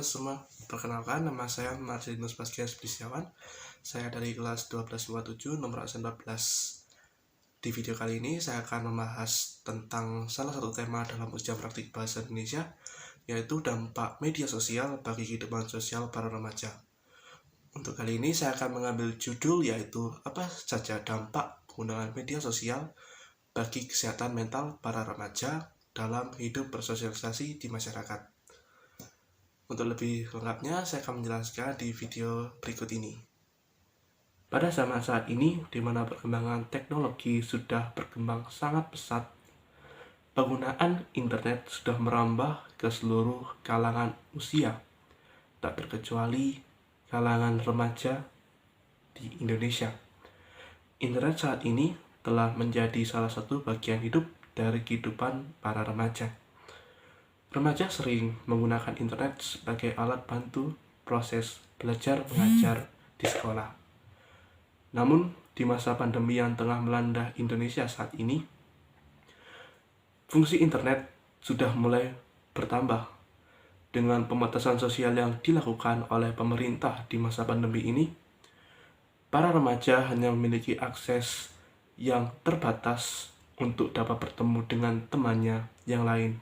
semua, perkenalkan nama saya Martinus Baskias Prisyawan. Saya dari kelas 1257 nomor absen 14. Di video kali ini saya akan membahas tentang salah satu tema dalam ujian praktik bahasa Indonesia, yaitu dampak media sosial bagi kehidupan sosial para remaja. Untuk kali ini saya akan mengambil judul yaitu apa saja dampak penggunaan media sosial bagi kesehatan mental para remaja dalam hidup bersosialisasi di masyarakat. Untuk lebih lengkapnya, saya akan menjelaskan di video berikut ini. Pada zaman saat ini, di mana perkembangan teknologi sudah berkembang sangat pesat, penggunaan internet sudah merambah ke seluruh kalangan usia, tak terkecuali kalangan remaja di Indonesia. Internet saat ini telah menjadi salah satu bagian hidup dari kehidupan para remaja. Remaja sering menggunakan internet sebagai alat bantu proses belajar mengajar di sekolah. Namun, di masa pandemi yang tengah melanda Indonesia saat ini, fungsi internet sudah mulai bertambah. Dengan pembatasan sosial yang dilakukan oleh pemerintah di masa pandemi ini, para remaja hanya memiliki akses yang terbatas untuk dapat bertemu dengan temannya yang lain.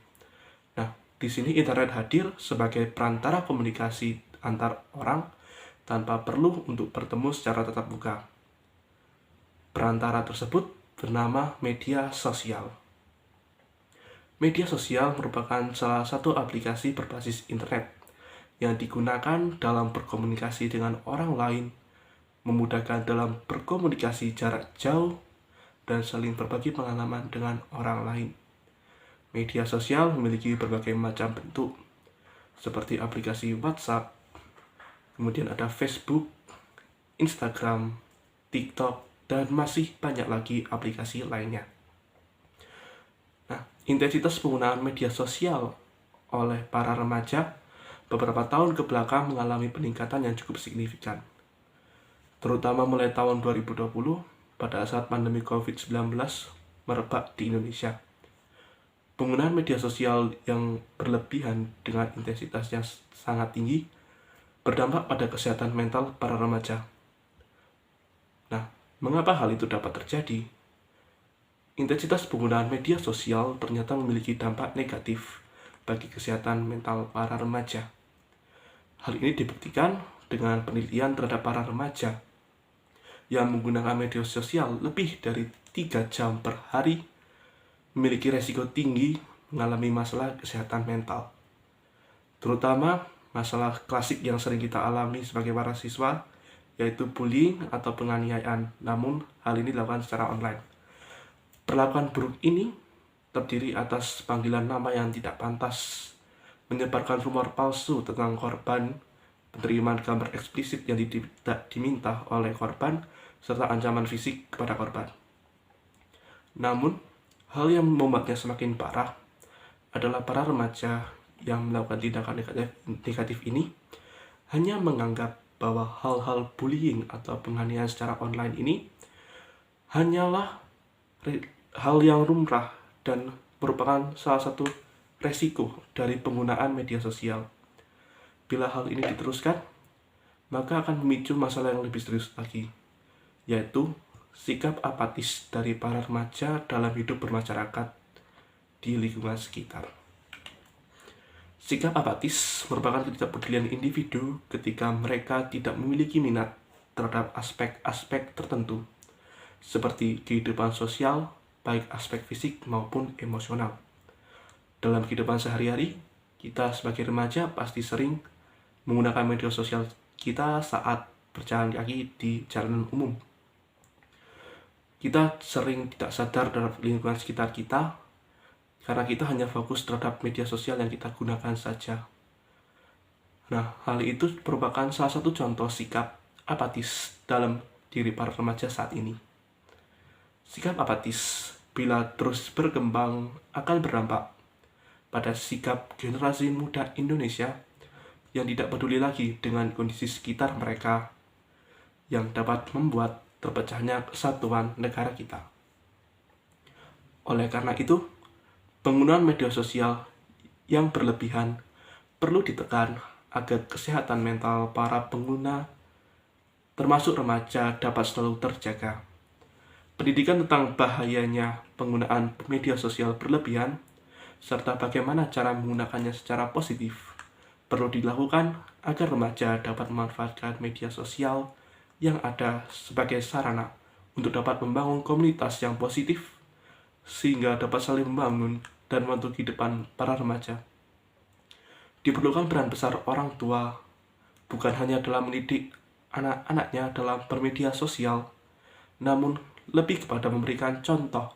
Di sini internet hadir sebagai perantara komunikasi antar orang tanpa perlu untuk bertemu secara tatap muka. Perantara tersebut bernama media sosial. Media sosial merupakan salah satu aplikasi berbasis internet yang digunakan dalam berkomunikasi dengan orang lain, memudahkan dalam berkomunikasi jarak jauh, dan saling berbagi pengalaman dengan orang lain. Media sosial memiliki berbagai macam bentuk, seperti aplikasi WhatsApp, kemudian ada Facebook, Instagram, TikTok, dan masih banyak lagi aplikasi lainnya. Intensitas penggunaan media sosial oleh para remaja beberapa tahun ke belakang mengalami peningkatan yang cukup signifikan, terutama mulai tahun 2020 pada saat pandemi COVID-19 merebak di Indonesia. Penggunaan media sosial yang berlebihan dengan intensitas yang sangat tinggi berdampak pada kesehatan mental para remaja. Mengapa hal itu dapat terjadi? Intensitas penggunaan media sosial ternyata memiliki dampak negatif bagi kesehatan mental para remaja. Hal ini dibuktikan dengan penelitian terhadap para remaja yang menggunakan media sosial lebih dari 3 jam per hari memiliki resiko tinggi mengalami masalah kesehatan mental, terutama masalah klasik yang sering kita alami sebagai para siswa, yaitu bullying atau penganiayaan, namun hal ini dilakukan secara online. Perlakuan buruk ini terdiri atas panggilan nama yang tidak pantas, menyebarkan rumor palsu tentang korban, penerimaan gambar eksplisit yang tidak diminta oleh korban, serta ancaman fisik kepada korban. Namun, hal yang membuatnya semakin parah adalah para remaja yang melakukan tindakan negatif ini hanya menganggap bahwa hal-hal bullying atau penganiayaan secara online ini hanyalah hal yang lumrah dan merupakan salah satu resiko dari penggunaan media sosial. Bila hal ini diteruskan, maka akan memicu masalah yang lebih serius lagi, yaitu sikap apatis dari para remaja dalam hidup bermasyarakat di lingkungan sekitar. Sikap apatis merupakan ketidakpedulian individu ketika mereka tidak memiliki minat terhadap aspek-aspek tertentu, seperti kehidupan sosial, baik aspek fisik maupun emosional. Dalam kehidupan sehari-hari, kita sebagai remaja pasti sering menggunakan media sosial kita saat berjalan kaki di jalanan umum. Kita sering tidak sadar terhadap lingkungan sekitar kita, karena kita hanya fokus terhadap media sosial yang kita gunakan saja. Hal itu merupakan salah satu contoh sikap apatis dalam diri para remaja saat ini. Sikap apatis bila terus berkembang akan berdampak pada sikap generasi muda Indonesia yang tidak peduli lagi dengan kondisi sekitar mereka, yang dapat membuat terpecahnya kesatuan negara kita. Oleh karena itu, penggunaan media sosial yang berlebihan perlu ditekan agar kesehatan mental para pengguna, termasuk remaja, dapat selalu terjaga. Pendidikan tentang bahayanya penggunaan media sosial berlebihan, serta bagaimana cara menggunakannya secara positif, perlu dilakukan agar remaja dapat memanfaatkan media sosial yang ada sebagai sarana untuk dapat membangun komunitas yang positif, sehingga dapat saling membangun dan membantu kehidupan para remaja. Diperlukan peran besar orang tua, bukan hanya dalam mendidik anak-anaknya dalam bermedia sosial, namun lebih kepada memberikan contoh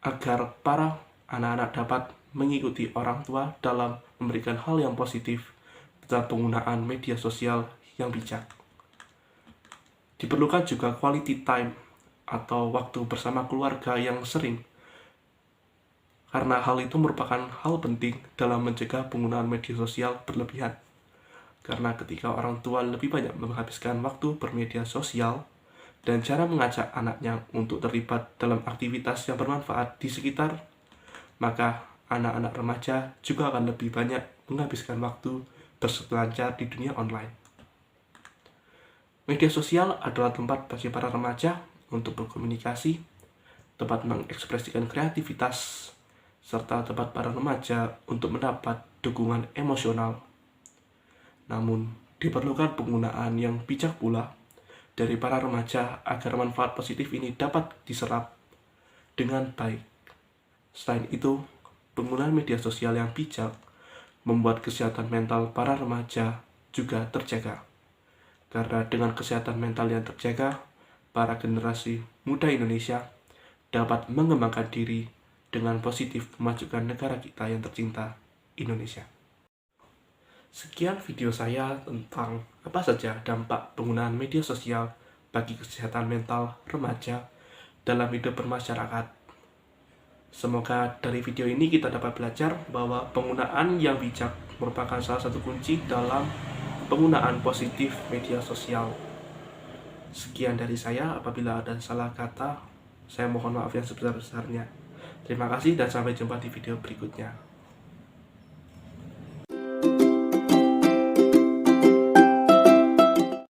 agar para anak-anak dapat mengikuti orang tua dalam memberikan hal yang positif tentang penggunaan media sosial yang bijak. Diperlukan juga quality time atau waktu bersama keluarga yang sering, karena hal itu merupakan hal penting dalam mencegah penggunaan media sosial berlebihan. Karena ketika orang tua lebih banyak menghabiskan waktu bermedia sosial dan cara mengajak anaknya untuk terlibat dalam aktivitas yang bermanfaat di sekitar, maka anak-anak remaja juga akan lebih banyak menghabiskan waktu berselancar di dunia online. Media sosial adalah tempat bagi para remaja untuk berkomunikasi, tempat mengekspresikan kreativitas, serta tempat para remaja untuk mendapat dukungan emosional. Namun, diperlukan penggunaan yang bijak pula dari para remaja agar manfaat positif ini dapat diserap dengan baik. Selain itu, penggunaan media sosial yang bijak membuat kesehatan mental para remaja juga terjaga. Karena dengan kesehatan mental yang terjaga, para generasi muda Indonesia dapat mengembangkan diri dengan positif memajukan negara kita yang tercinta, Indonesia. Sekian video saya tentang apa saja dampak penggunaan media sosial bagi kesehatan mental remaja dalam hidup bermasyarakat. Semoga dari video ini kita dapat belajar bahwa penggunaan yang bijak merupakan salah satu kunci dalam penggunaan positif media sosial. Sekian dari saya, apabila ada salah kata, saya mohon maaf yang sebesar-besarnya. Terima kasih dan sampai jumpa di video berikutnya.